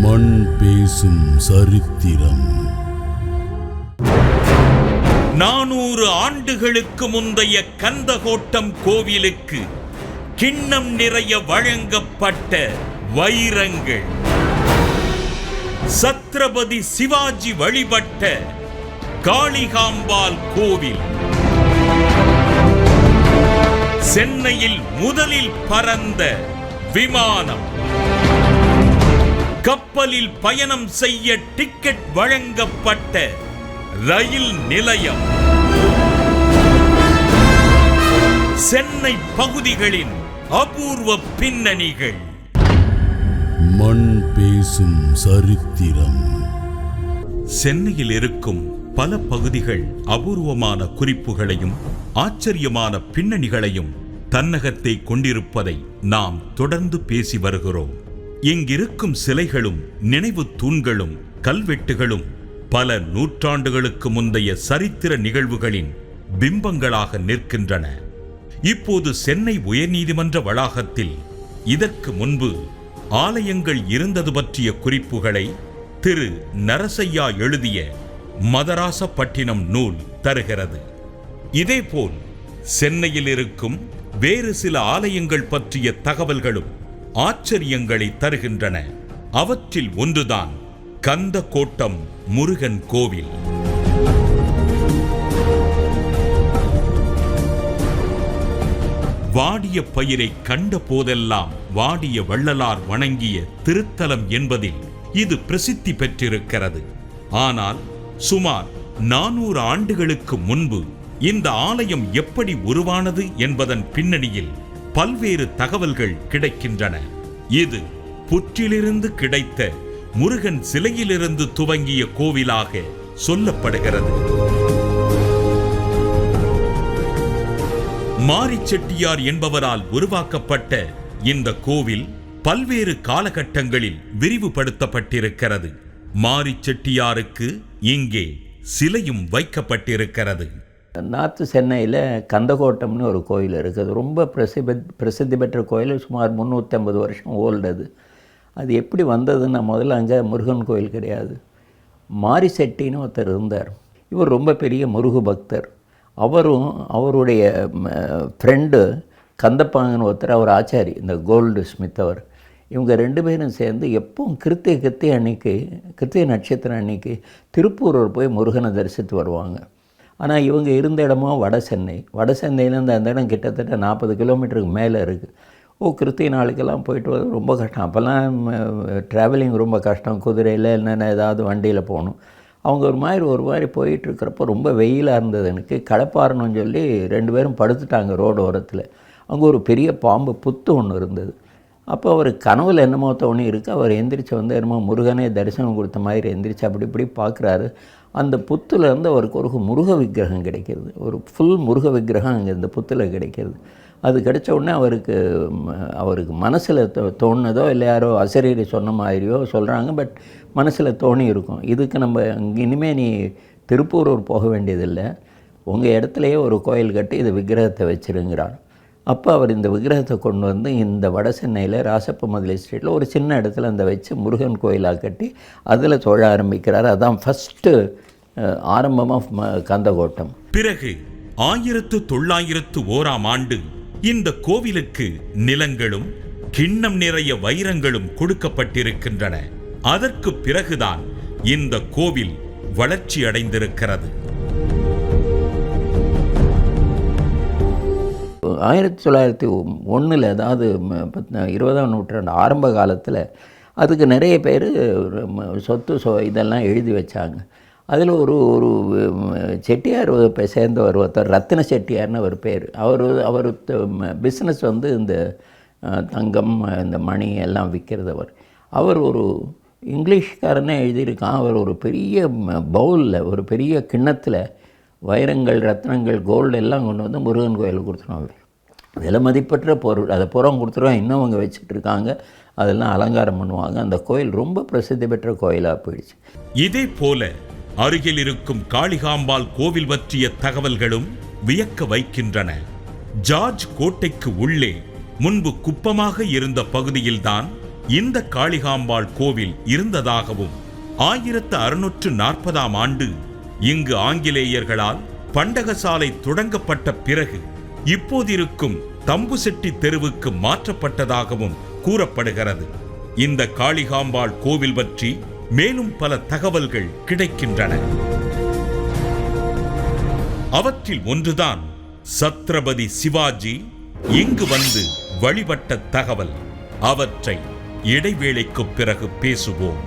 மண் பேசும் சரித்திரம். 400 ஆண்டுகளுக்கு முந்தைய கந்தகோட்டம் கோவிலுக்கு கிண்ணம் நிறைய வழங்கப்பட்ட வைரங்கள். சத்ரபதி சிவாஜி வழிபட்ட காளிகாம்பாள் கோவில். சென்னையில் முதலில் பறந்த விமானம். கப்பலில் பயணம் செய்ய டிக்கெட் வழங்கப்பட்ட ரயில் நிலையம். சென்னை பகுதிகளின் அபூர்வ பின்னணிகள். மண் பேசும் சரித்திரம். சென்னையில் இருக்கும் பல பகுதிகள் அபூர்வமான குறிப்புகளையும் ஆச்சரியமான பின்னணிகளையும் தன்னகத்தை கொண்டிருப்பதை நாம் தொடர்ந்து பேசி வருகிறோம். இங்கிருக்கும் சிலைகளும் நினைவு தூண்களும் கல்வெட்டுகளும் பல நூற்றாண்டுகளுக்கு முந்தைய சரித்திர நிகழ்வுகளின் பிம்பங்களாக நிற்கின்றன. இப்போது சென்னை உயர்நீதிமன்ற வளாகத்தில் இதற்கு முன்பு ஆலயங்கள் இருந்தது பற்றிய குறிப்புகளை திரு நரசையா எழுதிய மதராசப்பட்டினம் நூல் தருகிறது. இதேபோல் சென்னையில் இருக்கும் வேறு சில ஆலயங்கள் பற்றிய தகவல்களும் ஆச்சரியங்களை தருகின்றன. அவற்றில் ஒன்றுதான் கந்தகோட்டம் முருகன் கோவில். வாடிய பயிரை கண்ட போதெல்லாம் வாடிய வள்ளலார் வணங்கிய திருத்தலம் என்பதில் இது பிரசித்தி பெற்றிருக்கிறது. ஆனால் சுமார் 400 ஆண்டுகளுக்கு முன்பு இந்த ஆலயம் எப்படி உருவானது என்பதன் பின்னணியில் பல்வேறு தகவல்கள் கிடைக்கின்றன. இது புற்றிலிருந்து கிடைத்த முருகன் சிலையிலிருந்து துவங்கிய கோவிலாக சொல்லப்படுகிறது. மாரிச்செட்டியார் என்பவரால் உருவாக்கப்பட்ட இந்த கோவில் பல்வேறு காலகட்டங்களில் விரிவுபடுத்தப்பட்டிருக்கிறது. மாரிச்செட்டியாருக்கு இங்கே சிலையும் வைக்கப்பட்டிருக்கிறது. நார்த்து சென்னையில் கந்தகோட்டம்னு ஒரு கோயில் இருக்குது. ரொம்ப பிரசித்தி பெற்ற கோயில். சுமார் 350 வருஷம் ஓல்டு. அது எப்படி வந்ததுன்னா, முதல்ல அங்கே முருகன் கோயில் கிடையாது. மாரிசெட்டின்னு ஒருத்தர் இருந்தார். இவர் ரொம்ப பெரிய முருகு பக்தர். அவருடைய ஃப்ரெண்டு கந்தப்பாங்கன்னு ஒருத்தர், அவர் ஆச்சாரி, இந்த கோல்டு ஸ்மித். இவங்க 2 பேரும் சேர்ந்து எப்பவும் கிருத்திகை நட்சத்திரம் அன்னைக்கு திருப்பூர் போய் முருகனை தரிசித்து வருவாங்க. ஆனால் இவங்க இருந்த இடமோ வட சென்னையிலேருந்து அந்த இடம் கிட்டத்தட்ட 40 கிலோமீட்டருக்கு மேலே இருக்குது. கிருத்திகை நாளுக்கெல்லாம் போயிட்டு வர ரொம்ப கஷ்டம். அப்போல்லாம் ட்ராவலிங் ரொம்ப கஷ்டம். குதிரையில் என்னென்ன ஏதாவது வண்டியில் போகணும். அவங்க ஒரு மாதிரி போயிட்டுருக்கிறப்போ ரொம்ப வெயிலாக இருந்தது. எனக்கு களைப்பாறணும்னு சொல்லி 2 பேரும் படுத்துட்டாங்க ரோடு ஓரத்தில். அங்கே ஒரு பெரிய பாம்பு புத்து ஒன்று இருந்தது. அப்போ அவர் கனவுல என்னமோ தோணி இருக்குது. அவர் எந்திரிச்சு என்னமோ முருகனே தரிசனம் கொடுத்த மாதிரி எந்திரிச்சு அப்படி இப்படி பார்க்குறாரு. அந்த புத்துலேருந்து அவருக்கு ஒரு முருக விக்கிரகம் கிடைக்கிது. ஒரு ஃபுல் முருக விக்கிரகம் அங்கே இந்த புத்தில் கிடைக்கிது. அது கிடைச்ச உடனே அவருக்கு மனசில் தோணுனதோ இல்லை யாரோ அசரீரி சொன்ன மாதிரியோ சொல்கிறாங்க. பட் மனசில் தோணி இருக்கும், இதுக்கு நம்ம இனிமேல் நீ திருப்பூரூர் போக வேண்டியதில்லை, உங்கள் இடத்துலையே ஒரு கோயில் கட்டி இது விக்கிரகத்தை வச்சுருங்கிறான். அப்போ அவர் இந்த விக்கிரகத்தை கொண்டு வந்து இந்த வட சென்னையில் ராசப்ப மதுரை ஸ்ட்ரீட்டில் ஒரு சின்ன இடத்துல அந்த வச்சு முருகன் கோயிலாக கட்டி அதில் தொழ ஆரம்பிக்கிறார். அதான் ஃபஸ்ட்டு ஆரம்பம் ஆஃப் கந்தகோட்டம். பிறகு 1901ஆம் ஆண்டு இந்த கோவிலுக்கு நிலங்களும் கிண்ணம் நிறைய வைரங்களும் கொடுக்கப்பட்டிருக்கின்றன. அதற்கு பிறகுதான் இந்த கோவில் வளர்ச்சி அடைந்திருக்கிறது. 1901, அதாவது 20ஆம் நூற்றாண்டு ஆரம்ப காலத்தில் அதுக்கு நிறைய பேர் சொத்து இதெல்லாம் எழுதி வச்சாங்க. அதில் ஒரு செட்டியார் சேர்ந்தவர் ஒருத்தர், ரத்தின செட்டியார்னு ஒரு பேர். அவர் பிஸ்னஸ் இந்த தங்கம், இந்த மணி எல்லாம் விற்கிறதவர். அவர் ஒரு இங்கிலீஷ்காரனே எழுதியிருக்கான். அவர் ஒரு பெரிய பவுலில், ஒரு பெரிய கிண்ணத்தில் வைரங்கள், ரத்னங்கள், கோல்டு எல்லாம் கொண்டு வந்து முருகன் கோயிலுக்கு கொடுத்துருவாங்க. விலை மதிப்பற்ற பொருள், அதை புறம் கொடுத்துருவாங்க. இன்னும் அவங்க வச்சுட்ருக்காங்க. அதெல்லாம் அலங்காரம் பண்ணுவாங்க. அந்த கோயில் ரொம்ப பிரசித்தி பெற்ற கோயிலாக போயிடுச்சு. இதே போல அருகில் இருக்கும் காளிகாம்பாள் கோவில் பற்றிய தகவல்களும் வியக்க வைக்கின்றன. ஜார்ஜ் கோட்டைக்கு உள்ளே முன்பு குப்பமாக இருந்த பகுதியில்தான் இந்த காளிகாம்பாள் கோவில் இருந்ததாகவும் 1640ஆம் ஆண்டு இங்கு ஆங்கிலேயர்களால் பண்டகசாலை தொடங்கப்பட்ட பிறகு இப்போதிருக்கும் தம்புசெட்டி தெருவுக்கு மாற்றப்பட்டதாகவும் கூறப்படுகிறது. இந்த காளிகாம்பாள் கோவில் பற்றி மேலும் பல தகவல்கள் கிடைக்கின்றன. அவற்றில் ஒன்றுதான் சத்ரபதி சிவாஜி இங்கு வந்து வழிபட்ட தகவல். அவற்றை இடைவேளைக்கு பிறகு பேசுவோம்.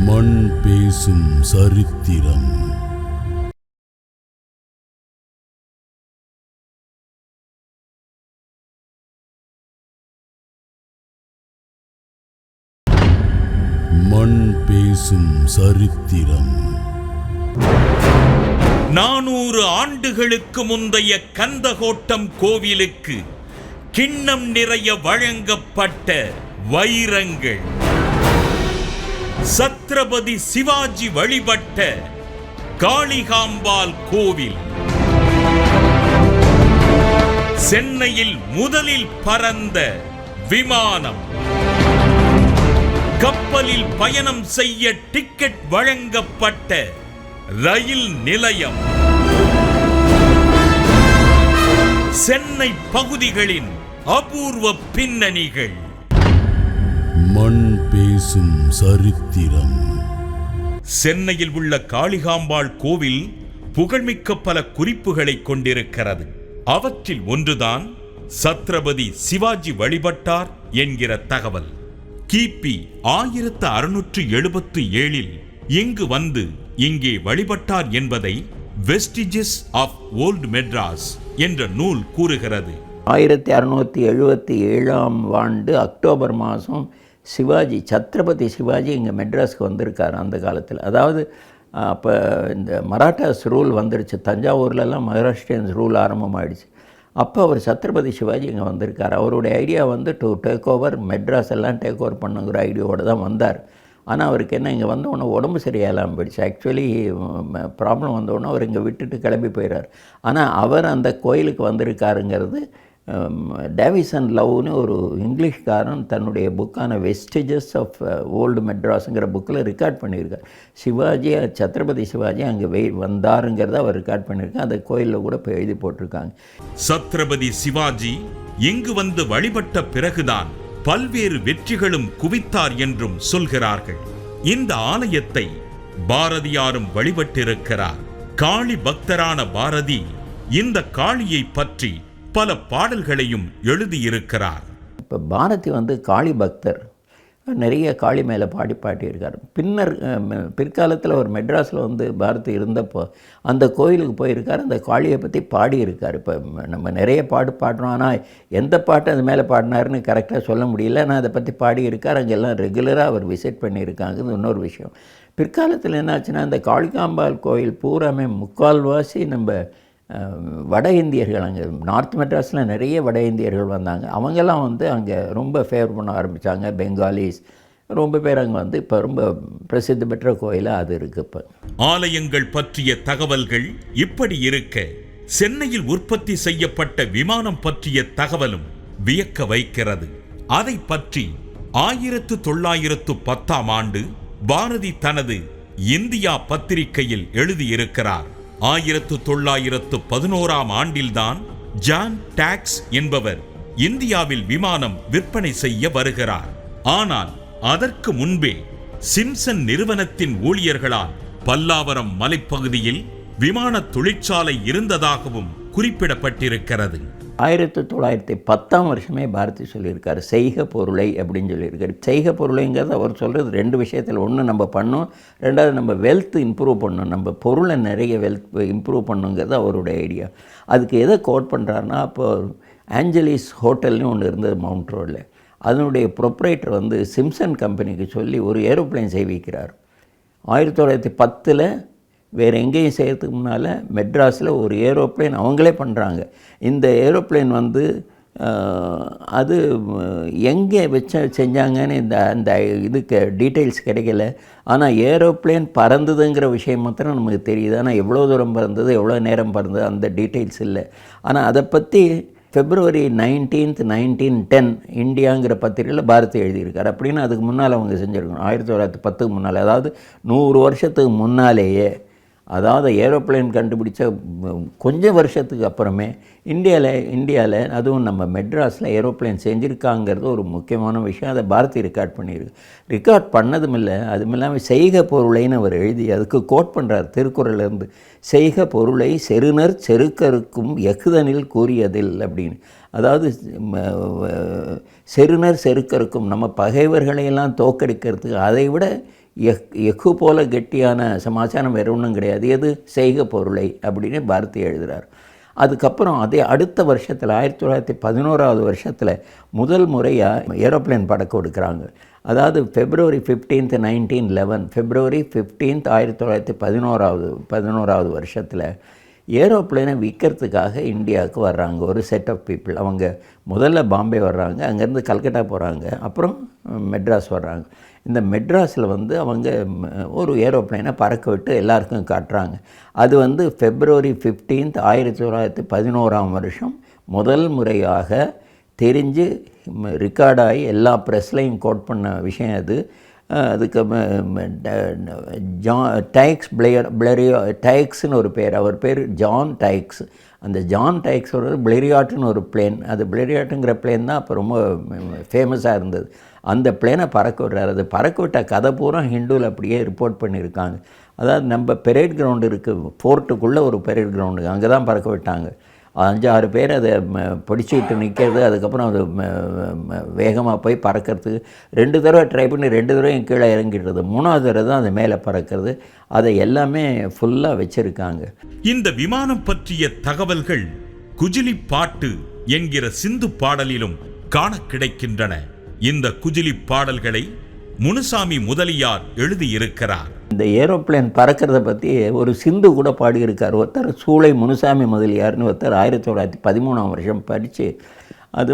மண் பேசும் சரித்திரம். மண் பேசும் சரித்திரம். 400 ஆண்டுகளுக்கு முந்தைய கந்தகோட்டம் கோவிலுக்கு கிண்ணம் நிறைய வழங்கப்பட்ட வைரங்கள். சத்ரபதி சிவாஜி வழிபட்ட காளிகாம்பாள் கோவில். சென்னையில் முதலில் பறந்த விமானம். கப்பலில் பயணம் செய்ய டிக்கெட் வழங்கப்பட்ட ரயில் நிலையம். சென்னை பகுதிகளின் அபூர்வ பின்னணிகள். மண் பேசும் சரித்திரம். சென்னையில் உள்ள காளிகாம்பாள் கோவில் புகழ்மிக்க பல குறிப்புகளை கொண்டிருக்கிறது. அவற்றில் ஒன்றுதான் சத்ரபதி சிவாஜி வழிபட்டார் என்கிற தகவல். கிபி 1677 இங்கு வந்து இங்கே வழிபட்டார் என்பதை வெஸ்டிஜஸ் ஆஃப் ஓல்ட் மெட்ராஸ் என்ற நூல் கூறுகிறது. 1677ஆம் ஆண்டு அக்டோபர் மாதம் சிவாஜி, சத்ரபதி சிவாஜி இங்கே மெட்ராஸ்க்கு வந்திருக்கார். அந்த காலத்தில், அதாவது அப்போ இந்த மராட்டாஸ் ரூல் வந்துடுச்சு, தஞ்சாவூர்லலாம் மகாராஷ்டிரியன்ஸ் ரூல் ஆரம்பமாகிடுச்சு. அப்போ அவர் சத்ரபதி சிவாஜி இங்கே வந்திருக்கார். அவருடைய ஐடியா வந்து டு டேக் ஓவர் மெட்ராஸ் எல்லாம் டேக் ஓவர் பண்ணுங்கிற ஐடியாவோடு தான் வந்தார். ஆனால் அவருக்கு என்ன, இங்கே வந்தவுடனே உடம்பு சரியாகலாம் போயிடுச்சு. ஆக்சுவலி ப்ராப்ளம் வந்தவுடனே அவர் இங்கே விட்டுட்டு கிளம்பி போயிடுறார். ஆனால் அவர் அந்த கோயிலுக்கு வந்திருக்காருங்கிறது டேவிசன் லவ்னு ஒரு இங்கிலீஷ்காரன் தன்னுடைய புக்கான வெஸ்டிஜஸ் ஆஃப் ஓல்டு மெட்ராஸுங்கிற புக்கில் ரெக்கார்ட் பண்ணியிருக்கார். சிவாஜி, சத்ரபதி சிவாஜி அங்கே வந்தாருங்கிறத அவர் ரெக்கார்ட் பண்ணியிருக்காங்க. அந்த கோயிலில் கூட போய் எழுதி போட்டிருக்காங்க. சத்ரபதி சிவாஜி இங்கு வந்து வழிபட்ட பிறகுதான் பல்வேறு வெற்றிகளும் குவித்தார் என்றும் சொல்கிறார்கள். இந்த ஆலயத்தை பாரதியாரும் வழிபட்டிருக்கிறார். காளி பக்தரான பாரதி இந்த காளியை பற்றி பல பாடல்களையும் எழுதியிருக்கிறார். இப்போ பாரதி வந்து காளி பக்தர், நிறைய காளி மேலே பாடியிருக்கார். பிற்காலத்தில் ஒரு மெட்ராஸில் வந்து பாரதி இருந்தப்போ அந்த கோயிலுக்கு போயிருக்கார், அந்த காளியை பற்றி பாடியிருக்கார். இப்போ நம்ம நிறைய பாடுறோம், ஆனால் எந்த பாட்டு அது மேலே பாடினாருன்னு கரெக்டாக சொல்ல முடியல. ஆனால் அதை பற்றி பாடியிருக்கார். அங்கெல்லாம் ரெகுலராக அவர் விசிட் பண்ணியிருக்காங்க. இன்னொரு விஷயம், பிற்காலத்தில் என்னாச்சுன்னா இந்த காளிகாம்பாள் கோயில் பூராமே முக்கால்வாசி நம்ம வட இந்தியர்கள், அங்கே நார்த் மெட்ராஸில் நிறைய வட இந்தியர்கள் வந்தாங்க. அவங்கெல்லாம் வந்து அங்கே ரொம்ப ஃபேவர் பண்ண ஆரம்பித்தாங்க. பெங்காலிஸ் ரொம்ப பேர் அங்கே வந்து இப்போ ரொம்ப பிரசித்தி பெற்ற கோயிலாக அது இருக்குது. இப்போ ஆலயங்கள் பற்றிய தகவல்கள் இப்படி இருக்க, சென்னையில் உற்பத்தி செய்யப்பட்ட விமானம் பற்றிய தகவலும் வியக்க வைக்கிறது. அதை பற்றி 1910ஆம் ஆண்டு பாரதி தனது இந்தியா பத்திரிகையில் எழுதியிருக்கிறார். 1911ஆம் ஆண்டில்தான் ஜான் டாக்ஸ் என்பவர் இந்தியாவில் விமானம் விற்பனை செய்ய வருகிறார். ஆனால் அதற்கு முன்பே சிம்சன் நிறுவனத்தின் ஊழியர்களால் பல்லாவரம் மலைப்பகுதியில் விமான தொழிற்சாலை இருந்ததாகவும் குறிப்பிடப்பட்டிருக்கிறது. 1910ஆம் வருஷமே பாரதி சொல்லியிருக்காரு, செய்க பொருளை அப்படின்னு சொல்லியிருக்காரு. செய்க பொருளைங்கிறது அவர் சொல்கிறது ரெண்டு விஷயத்தில். ஒன்று நம்ம பண்ணோம், ரெண்டாவது நம்ம வெல்த் இம்ப்ரூவ் பண்ணணும், நம்ம பொருளை நிறைய வெல்த் இம்ப்ரூவ் பண்ணுங்கிறது அவருடைய ஐடியா. அதுக்கு எதை கோட் பண்ணுறாருன்னா, அப்போ ஆஞ்சலிஸ் ஹோட்டல்னு ஒன்று இருந்தது மவுண்ட் ரோடில். அதனுடைய ப்ரொப்ரைட்டர் வந்து சிம்சன் கம்பெனிக்கு சொல்லி ஒரு ஏரோப்ளைன் செய்விக்கிறார். 1910 வேறு எங்கேயும் செய்கிறதுக்கு முன்னால் மெட்ராஸில் ஒரு ஏரோப்ளைன் அவங்களே பண்ணுறாங்க. இந்த ஏரோப்ளைன் வந்து அது எங்கே செஞ்சாங்கன்னு அந்த இதுக்கு டீட்டெயில்ஸ் கிடைக்கல. ஆனால் ஏரோப்ளைன் பறந்ததுங்கிற விஷயம் மாத்திரம் நமக்கு தெரியுது. ஆனால் எவ்வளோ தூரம் பறந்தது, எவ்வளோ நேரம் பறந்தது, அந்த டீட்டெயில்ஸ் இல்லை. ஆனால் அதை பற்றி February 19th 1910 இந்தியாங்கிற பத்திரிகையில் பாரதி எழுதியிருக்கார். அப்படின்னு அதுக்கு முன்னால் அவங்க செஞ்சுருக்கணும். 1910க்கு முன்னால், அதாவது 100 வருஷத்துக்கு முன்னாலேயே, அதாவது ஏரோப்ளேன் கண்டுபிடிச்ச கொஞ்சம் வருஷத்துக்கு அப்புறமே இந்தியாவில் அதுவும் நம்ம மெட்ராஸில் ஏரோப்ளேன் செஞ்சுருக்காங்கிறது ஒரு முக்கியமான விஷயம். அதை பாரதி ரெக்கார்ட் பண்ணியிருக்கு. ரெக்கார்ட் பண்ணதும் இல்லை, அதுவும் இல்லாமல் செய்க பொருளைன்னு அவர் எழுதி அதுக்கு கோட் பண்ணுறார் திருக்குறள்லேருந்து. செய்க பொருளை செருணர் செருக்கருக்கும் எஃகுதனில் கூறியதில் அப்படின்னு. அதாவது செருணர் செருக்கருக்கும் நம்ம பகைவர்களையெல்லாம் தோக்கடிக்கிறதுக்கு அதை விட எஃகு போல கெட்டியான சமாச்சாரம் வேறு ஒன்றும் கிடையாது. எது? செய்க பொருளை அப்படின்னு பாரதி எழுதுகிறார். அதுக்கப்புறம் அதே அடுத்த வருஷத்தில் 1911 வருஷத்தில் முதல் முறையாக ஏரோப்ளேன் பறக்க கொடுக்குறாங்க. அதாவது February 15th 1911, February 15th 1911 வருஷத்தில் ஏரோப்ளேனை விற்கிறதுக்காக இந்தியாவுக்கு வர்றாங்க ஒரு செட் ஆஃப் பீப்புள். அவங்க முதல்ல பாம்பே வர்றாங்க, அங்கேருந்து கல்கட்டா போகிறாங்க, அப்புறம் மெட்ராஸ் வர்றாங்க. இந்த மெட்ராஸில் அவங்க ஒரு ஏரோப்ளேனை பறக்க விட்டு எல்லாருக்கும் காட்டுறாங்க. அது February 15th 1911 முதல் முறையாக தெரிஞ்சு ரெக்கார்டாகி எல்லா ப்ரெஸ்லையும் கோட் பண்ண விஷயம் அது. அதுக்கு டைக்ஸ்னு ஒரு பேர், அவர் பேர் ஜான் டைக்ஸ். அந்த ஜான் டைக்ஸோட பிளெரியாட்டுன்னு ஒரு பிளேன், அது பிளெரியாட்டுங்கிற பிளேன் தான் அப்போ ரொம்ப ஃபேமஸாக இருந்தது. அந்த பிளேனை பறக்க விடுறாரு. அது பறக்க விட்ட கதை பூரா ஹிந்துவில் அப்படியே ரிப்போர்ட் பண்ணியிருக்காங்க. அதாவது நம்ம பெரேட் கிரவுண்டு இருக்குது, ஃபோர்ட்டுக்குள்ளே ஒரு பெரேட் கிரவுண்டு, அங்கே தான் பறக்க விட்டாங்க. 5-6 பேர் அதை பிடிச்சிக்கிட்டு நிற்கிறது. அதுக்கப்புறம் அது வேகமாக போய் பறக்கிறதுக்கு 2 தடவை ட்ரை பண்ணி 2 தடவையும் கீழே இறங்கிடுறது. 3ஆவது தடவை தான் அது மேலே பறக்கிறது. அதை எல்லாமே ஃபுல்லாக வச்சுருக்காங்க. இந்த விமானம் பற்றிய தகவல்கள் குஜிலி பாட்டு என்கிற சிந்து பாடலிலும் காண கிடைக்கின்றன. இந்த குஜிலி பாடல்களை முனுசாமி முதலியார் எழுதியிருக்கிறார். இந்த ஏரோப்ளேன் பறக்கிறத பற்றி ஒரு சிந்து கூட பாடியிருக்கார் ஒருத்தர், சூளை முனுசாமி முதலியார்னு ஒருத்தர். 1913 படித்து அது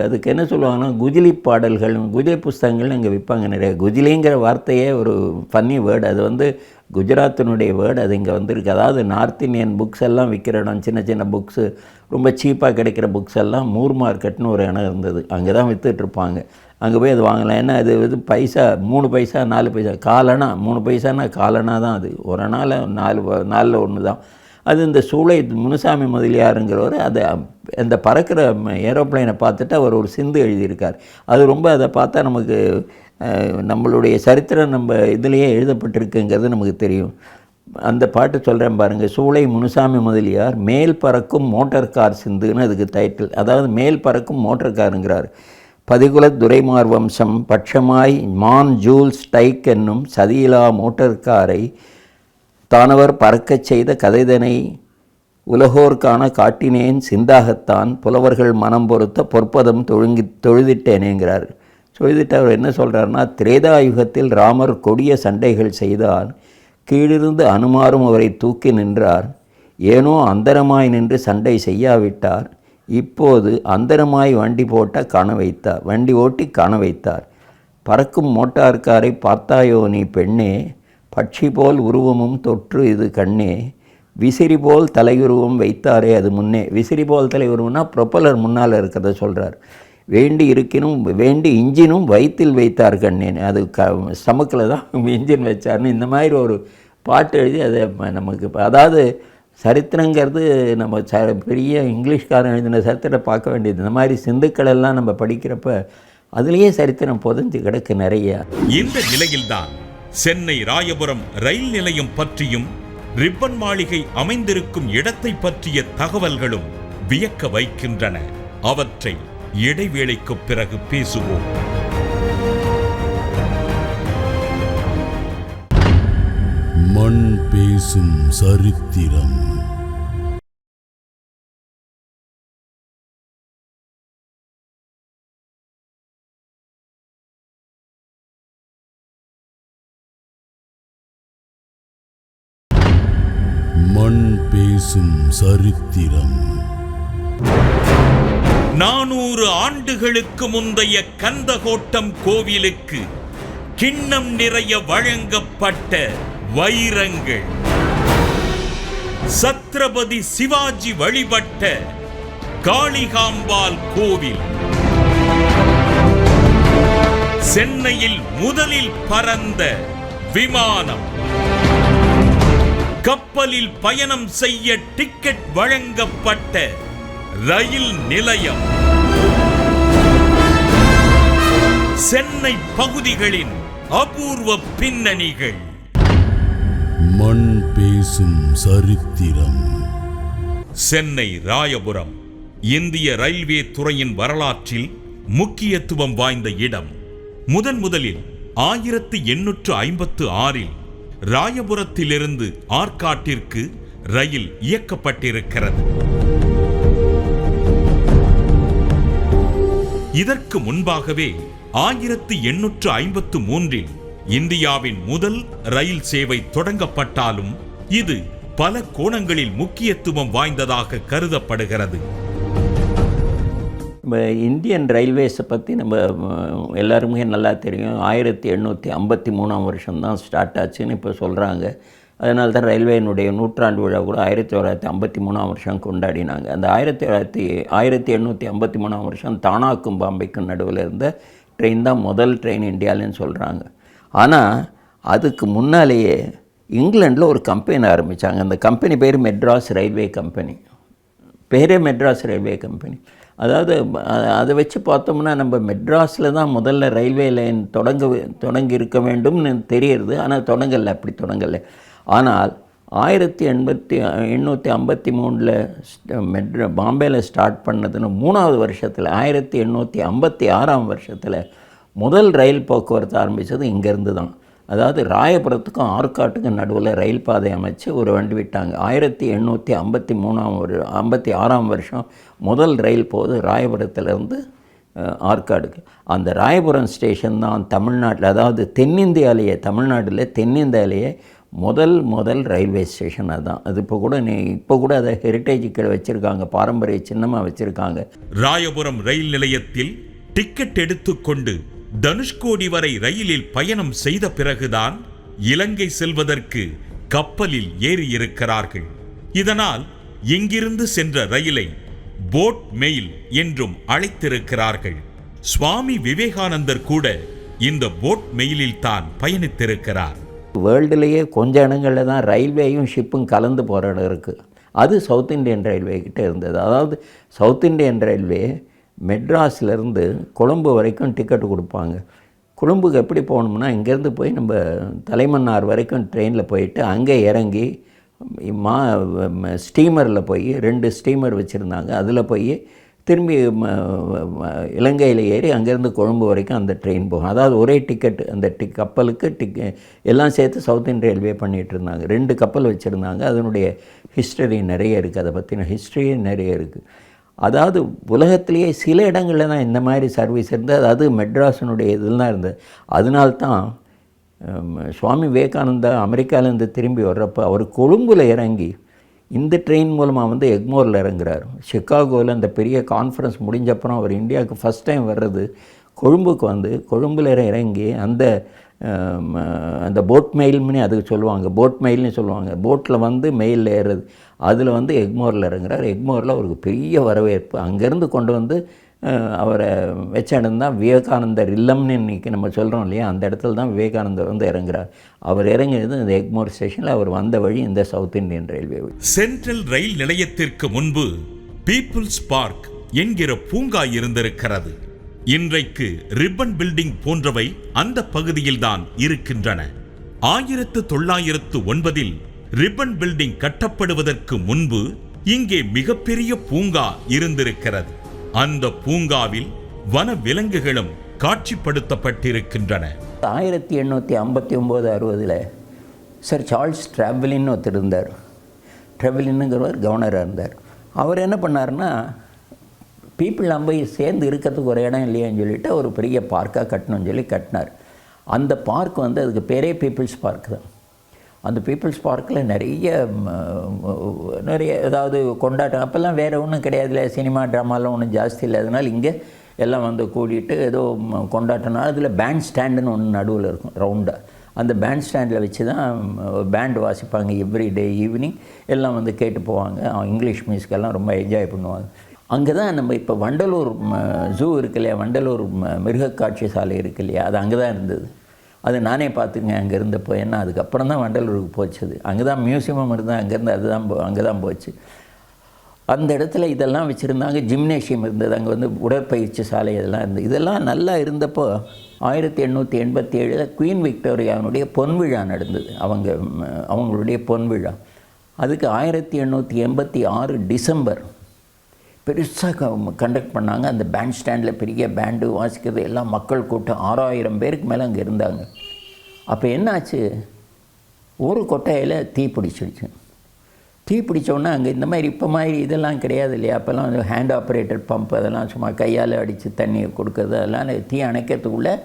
அதுக்கு என்ன சொல்லுவாங்கன்னா குஜிலி பாடல்கள், குஜிலி புஸ்தகங்கள்னு இங்கே விற்பாங்க நிறைய. குஜிலிங்கிற வார்த்தையே ஒரு ஃபன்னி வேர்டு, அது குஜராத்தினுடைய வேர்டு, அது இங்கே வந்திருக்கு. அதாவது நார்த் இந்தியன் புக்ஸ் எல்லாம் விற்கிற இடம், சின்ன சின்ன புக்ஸு ரொம்ப சீப்பாக கிடைக்கிற புக்ஸ் எல்லாம் மூர் மார்க்கெட்னு ஒரு இடம் இருந்தது, அங்கே தான் விற்றுட்ருப்பாங்க. அங்கே போய் அது வாங்கலாம். ஏன்னா அது பைசா 3 பைசா 4 பைசா காலனா, 3 பைசானா காலனா தான், அது ஒரு நாள் 4 ஒன்று தான் அது. இந்த சூளை முனுசாமி முதலியாருங்கிறவர் அதை அந்த பறக்கிற ஏரோப்ளைனை பார்த்துட்டு அவர் ஒரு சிந்து எழுதியிருக்கார். அது ரொம்ப அதை பார்த்தா நமக்கு நம்மளுடைய சரித்திரம் நம்ம இதிலேயே எழுதப்பட்டிருக்குங்கிறது நமக்கு தெரியும். அந்த பாட்டு சொல்கிறேன் பாருங்கள். சூளை முனுசாமி முதலியார் மேல் பறக்கும் மோட்டார் கார் சிந்துன்னு அதுக்கு டைட்டில். அதாவது மேல் பறக்கும் மோட்டார் காருங்கிறார். பதிகுல துரைமார் வம்சம் பட்சமாய் மான் ஜூல்ஸ் டைக் என்னும் சதியிலா மோட்டார் காரை தானவர் பறக்கச் செய்த கதைதனை உலகோர்க்கான காட்டினேன் சிந்தாகத்தான் புலவர்கள் மனம் பொறுத்த பொற்பதம் தொழுதிட்டேனேங்கிறார். தொழுதிட்டு அவர் என்ன சொல்கிறாருன்னா, திரேதாயுகத்தில் ராமர் கொடிய சண்டைகள் செய்தார், கீழிருந்து அனுமாரும் அவரை தூக்கி நின்றார், ஏனோ அந்தரமாய் நின்று சண்டை செய்யாவிட்டார், இப்போது அந்தரமாய் வண்டி ஓட்டி காண வைத்தார். பறக்கும் மோட்டார்காரை பார்த்தாயோ நீ பெண்ணே, பட்சி போல் உருவமும் தொற்று இது கண்ணே, விசிறி போல் தலையுருவம் வைத்தாரே அது முன்னே. விசிறி போல் தலையுருவம்னா ப்ரொப்பலர் முன்னால் இருக்கிறத சொல்கிறார். வேண்டி இன்ஜினும் வயிற்றில் வைத்தார் கண்ணேன், அது ஸ்டமக்கில் தான் இன்ஜின் வச்சார்னு இந்த மாதிரி ஒரு பாட்டு எழுதி அதை நமக்கு, அதாவது சரித்திரங்கிறது நம்ம பெரிய இங்கிலீஷ்காரன் எழுதின சரித்திரத்தை பார்க்க வேண்டியது. இந்த மாதிரி சிந்துக்கள் எல்லாம் நம்ம படிக்கிறப்ப அதுலேயே சரித்திரம் புதஞ்சு கிடக்கு நிறைய. இந்த நிலையில்தான் சென்னை ராயபுரம் ரயில் நிலையம் பற்றியும் ரிப்பன் மாளிகை அமைந்திருக்கும் இடத்தை பற்றிய தகவல்களும் வியக்க வைக்கின்றன. அவற்றை இடைவேளைக்கு பிறகு பேசுவோம். மண் பேசும் சரித்திரம். மண் பேசும் சரித்திரம். 400 ஆண்டுகளுக்கு முந்தைய கந்தகோட்டம் கோவிலுக்கு கிண்ணம் நிறைய வழங்கப்பட்ட வைரங்கள், சத்ரபதி சிவாஜி வழிபட்ட காளிகாம்பாள் கோவில். சென்னையில் முதலில் பறந்த விமானம். கப்பலில் பயணம் செய்ய டிக்கெட் வழங்கப்பட்ட ரயில் நிலையம். சென்னை பகுதிகளின் அபூர்வ பின்னணிகள். மண் பேசும் சரித்திரம். சென்னை ராயபுரம் இந்திய ரயில்வே துறையின் வரலாற்றில் முக்கியத்துவம் வாய்ந்த இடம். முதலில் 1856இல் ராயபுரத்திலிருந்து ஆற்காட்டிற்கு ரயில் இயக்கப்பட்டிருக்கிறது. இதற்கு முன்பாகவே 1853இல் இந்தியாவின் முதல் ரயில் சேவை தொடங்கப்பட்டாலும் இது பல கோணங்களில் முக்கியத்துவம் வாய்ந்ததாக கருதப்படுகிறது. இந்தியன் ரயில்வேஸை பற்றி நம்ம எல்லாருமே நல்லா தெரியும். 1853ஆம் வருஷம்தான் ஸ்டார்ட் ஆச்சுன்னு இப்போ சொல்கிறாங்க. அதனால தான் ரயில்வேனுடைய நூற்றாண்டு விழா கூட 1953ஆம் வருஷம் கொண்டாடினாங்க. அந்த 1853ஆம் வருஷம் தானாக்கும் பாம்பேக்கும் நடுவில் இருந்த ட்ரெயின் தான் முதல் ட்ரெயின் இந்தியாவில்னு சொல்கிறாங்க. ஆனால் அதுக்கு முன்னாலேயே இங்கிலாண்டில் ஒரு கம்பெனி ஆரம்பித்தாங்க. அந்த கம்பெனி பேர் மெட்ராஸ் ரயில்வே கம்பெனி. பேரே மெட்ராஸ் ரயில்வே கம்பெனி. அதாவது அதை வச்சு பார்த்தோம்னா நம்ம மெட்ராஸில் தான் முதல்ல ரயில்வே லைன் தொடங்கி இருக்க வேண்டும்னு தெரியுது. ஆனால் அப்படி தொடங்கலை. ஆனால் 1853 பாம்பேயில் ஸ்டார்ட் பண்ணதுன்னு 3வது வருஷத்தில் 1856ஆம் வருஷத்தில் முதல் ரயில் போக்குவரத்து ஆரம்பித்தது இங்கேருந்து தான். அதாவது ராயபுரத்துக்கும் ஆற்காட்டுக்கும் நடுவில் ரயில் பாதை அமைச்சு ஒரு வண்டி விட்டாங்க. 1856ஆம் வருஷம் முதல் ரயில் போகுது ராயபுரத்துலேருந்து ஆற்காடுக்கு. அந்த ராயபுரம் ஸ்டேஷன் தான் தமிழ்நாட்டில், அதாவது தமிழ்நாட்டில் தென்னிந்தியாலேயே முதல் ரயில்வே ஸ்டேஷன் அதுதான். அது இப்போ கூட அதை ஹெரிட்டேஜுக்கு வச்சுருக்காங்க, பாரம்பரிய சின்னமாக வச்சுருக்காங்க. ராயபுரம் ரயில் நிலையத்தில் டிக்கெட் எடுத்துக்கொண்டு தனுஷ்கோடி வரை ரயிலில் பயணம் செய்த பிறகுதான் இலங்கை செல்வதற்கு கப்பலில் ஏறி இருக்கிறார்கள். இதனால் இங்கிருந்து சென்ற ரயிலை போட் மெயில் என்றும் அழைத்திருக்கிறார்கள். சுவாமி விவேகானந்தர் கூட இந்த போட் மெயிலில் தான் பயணித்திருக்கிறார். வேர்ல்டுலேயே கொஞ்ச இடங்களில் தான் ரயில்வேயும் ஷிப்பும் கலந்து போகிற இடம் இருக்குது. அது சவுத் இண்டியன் ரயில்வே கிட்டே இருந்தது. அதாவது சவுத் இண்டியன் ரயில்வே மெட்ராஸ்லேருந்து கொழும்பு வரைக்கும் டிக்கெட்டு கொடுப்பாங்க. கொழும்புக்கு எப்படி போகணும்னா இங்கேருந்து போய் நம்ம தலைமன்னார் வரைக்கும் ட்ரெயினில் போயிட்டு அங்கே இறங்கி ஸ்டீமரில் போய் 2 ஸ்டீமர் வச்சுருந்தாங்க. அதில் போய் திரும்பி இலங்கையில் ஏறி அங்கேருந்து கொழும்பு வரைக்கும் அந்த ட்ரெயின் போகும். அதாவது ஒரே டிக்கெட்டு அந்த கப்பலுக்கு எல்லாம் சேர்த்து சவுத் இந்தியன் ரயில்வே பண்ணிகிட்டு இருந்தாங்க. 2 கப்பல் வச்சுருந்தாங்க. அதனுடைய ஹிஸ்டரி நிறைய இருக்குது. அதை பற்றின ஹிஸ்ட்ரியே நிறைய இருக்குது. அதாவது உலகத்திலேயே சில இடங்களில் தான் இந்த மாதிரி சர்வீஸ் இருந்தது. அது மெட்ராஸினுடைய இதில் தான் இருந்தது. அதனால்தான் சுவாமி விவேகானந்தா அமெரிக்காவிலேருந்து திரும்பி வர்றப்போ அவர் கொழும்பில் இறங்கி இந்த ட்ரெயின் மூலமாக எக்மோரில் இறங்குறார். சிகாகோவில் அந்த பெரிய கான்ஃபரன்ஸ் முடிஞ்சப்பறம் அவர் இந்தியாவுக்கு ஃபஸ்ட் டைம் வர்றது கொழும்புக்கு கொழும்பில் இறங்கி அந்த போட் மெயில்னு அதுக்கு சொல்லுவாங்க, போட் மெயில்னு சொல்லுவாங்க. போட்டில் மெயிலில் ஏறுறது. அதில் எக்மோரில் இறங்குறார். எக்மோரில் அவருக்கு பெரிய வரவேற்பு. அங்கேருந்து கொண்டு அவரை வச்ச இடம் தான் விவேகானந்தர் இல்லம்னு இன்றைக்கி நம்ம சொல்கிறோம் இல்லையா, அந்த இடத்துல தான் விவேகானந்தர் இறங்குறார். அவர் இறங்கினது இந்த எக்மோர் ஸ்டேஷனில். அவர் வந்த வழி இந்த சவுத் இந்தியன் ரயில்வே. சென்ட்ரல் ரயில் நிலையத்திற்கு முன்பு பீப்புள்ஸ் பார்க் என்கிற பூங்கா இருந்திருக்கிறது. இன்றைக்கு ரிப்பன் பில்டிங் போன்றவை அந்த பகுதியில் தான் இருக்கின்றன. 1909இல் ரிப்பன் பில்டிங் கட்டப்படுவதற்கு முன்பு இங்கே மிகப்பெரிய பூங்கா இருந்திருக்கிறது. அந்த பூங்காவில் வன விலங்குகளும் காட்சிப்படுத்தப்பட்டிருக்கின்றன. 1859-60 சர் சார்ல்ஸ் ட்ராவலின்னு ஒருத்தர் இருந்தார். ட்ராவலின்னுங்கிறவர் கவர்னராக இருந்தார். அவர் என்ன பண்ணார்னா, பீப்புள் போய் சேர்ந்து இருக்கிறதுக்கு ஒரு இடம் இல்லையான்னு சொல்லிட்டு ஒரு பெரிய பார்க்காக கட்டணும்னு சொல்லி கட்டினார். அந்த பார்க் அதுக்கு பேரே பீப்புள்ஸ் பார்க் தான். அந்த பீப்புள்ஸ் பார்க்கில் நிறைய ஏதாவது கொண்டாட்டம் அப்போல்லாம் வேறு ஒன்றும் கிடையாதுல்ல, சினிமா ட்ராமாலாம் ஒன்றும் ஜாஸ்தி இல்லை. அதனால் இங்கே எல்லாம் கூடிட்டு ஏதோ கொண்டாட்டம்னா அதில் பேண்ட் ஸ்டாண்டுன்னு ஒன்று நடுவில் இருக்கும் ரவுண்டாக. அந்த பேண்ட் ஸ்டாண்டில் வச்சு தான் பேண்ட் வாசிப்பாங்க. எவ்ரி டே ஈவினிங் எல்லாம் கேட்டு போவாங்க. இங்கிலீஷ் மியூசிக்கெல்லாம் ரொம்ப என்ஜாய் பண்ணுவாங்க. அங்கே தான் நம்ம இப்போ வண்டலூர் ஜூ இருக்கு இல்லையா, வண்டலூர் மிருகக்காட்சி சாலை இருக்கு இல்லையா, அது அங்கே தான் இருந்தது. அது நானே பார்த்துங்க அங்கே இருந்தப்போ. ஏன்னா அதுக்கப்புறம் தான் வண்டலூருக்கு போச்சுது. அங்கே தான் மியூசியமும் இருந்தால் அங்கேருந்து அங்கே தான் போச்சு. அந்த இடத்துல இதெல்லாம் வச்சுருந்தாங்க. ஜிம்னேஷியம் இருந்தது, அங்கே வந்து உடற்பயிற்சி சாலை இதெல்லாம் இருந்தது. இதெல்லாம் நல்லா இருந்தப்போ 1887 குயின் விக்டோரியாவுடைய பொன்விழா நடந்தது. அவங்களுடைய பொன்விழா. அதுக்கு 1886 டிசம்பர் பெருசாக கண்டக்ட் பண்ணாங்க. அந்த பேண்ட் ஸ்டாண்டில் பெரிய பேண்டு வாசிக்கிறது, எல்லாம் மக்கள் கூட்டம் 6000 பேருக்கு மேலே அங்கே இருந்தாங்க. அப்போ என்னாச்சு, ஒரு கொட்டையில் தீ பிடிச்சிடுச்சு. தீ பிடிச்சோன்னா அங்கே இந்த மாதிரி இப்போ மாதிரி இதெல்லாம் கிடையாது இல்லையா. அப்போல்லாம் வந்து ஹேண்ட் ஆப்ரேட்டட் பம்ப், அதெல்லாம் சும்மா கையால் அடித்து தண்ணியை கொடுக்குறது, அதெல்லாம் தீ அணைக்கிறதுக்குள்ளே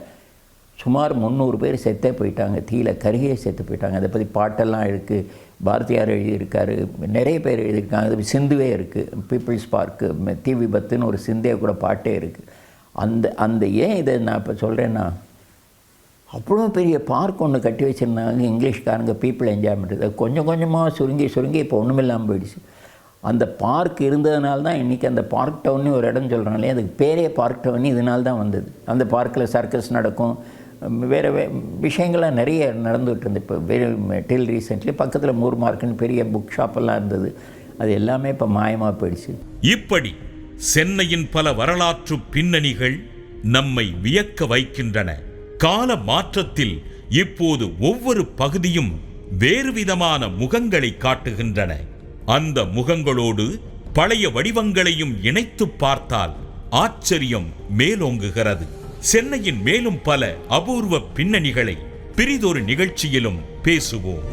சுமார் 300 பேர் செத்தே போயிட்டாங்க. தீயில் கருகியே செத்து போயிட்டாங்க. அதை பற்றி பாட்டெல்லாம் இருக்குது. பாரதியார் எழுதியிருக்காரு, நிறைய பேர் எழுதியிருக்காங்க. அது சிந்துவே இருக்குது, பீப்புள்ஸ் பார்க்கு தீ விபத்துன்னு ஒரு சிந்தே கூட பாட்டே இருக்குது. அந்த ஏன் இதை நான் இப்போ சொல்கிறேன்னா, அவ்வளோ பெரிய பார்க் ஒன்று கட்டி வச்சுருந்தாங்க இங்கிலீஷ்காரங்க, பீப்புள் என்ஜாய்மெண்ட். கொஞ்சம் கொஞ்சமாக சுருங்கி இப்போ ஒன்றுமில்லாமல் போயிடுச்சு. அந்த பார்க் இருந்ததுனால தான் இன்றைக்கி அந்த பார்க் டவுன்னு ஒரு இடம் சொல்கிறாங்க இல்லையா, அதுக்கு பேரே பார்க் டவுன் இதனால தான் வந்தது. அந்த பார்க்கில் சர்க்கஸ் நடக்கும், வேறு விஷயங்கள்லாம் நிறைய நடந்துகிட்டு இருந்தது. இப்போ டில் ரீசெண்ட்லி பக்கத்தில் மூர் மார்க்குன்னு பெரிய புக் ஷாப்பெல்லாம் இருந்தது. அது எல்லாமே இப்போ மாயமாக போயிடுச்சு. இப்படி சென்னையின் பல வரலாற்று பின்னணிகள் நம்மை வியக்க வைக்கின்றன. கால மாற்றத்தில் இப்போது ஒவ்வொரு பகுதியும் வேறு விதமான முகங்களை காட்டுகின்றன. அந்த முகங்களோடு பழைய வடிவங்களையும் இணைத்து பார்த்தால் ஆச்சரியம் மேலோங்குகிறது. சென்னையின் மேலும் பல அபூர்வ பின்னணிகளை பிரிதொரு நிகழ்ச்சியிலும் பேசுவோம்.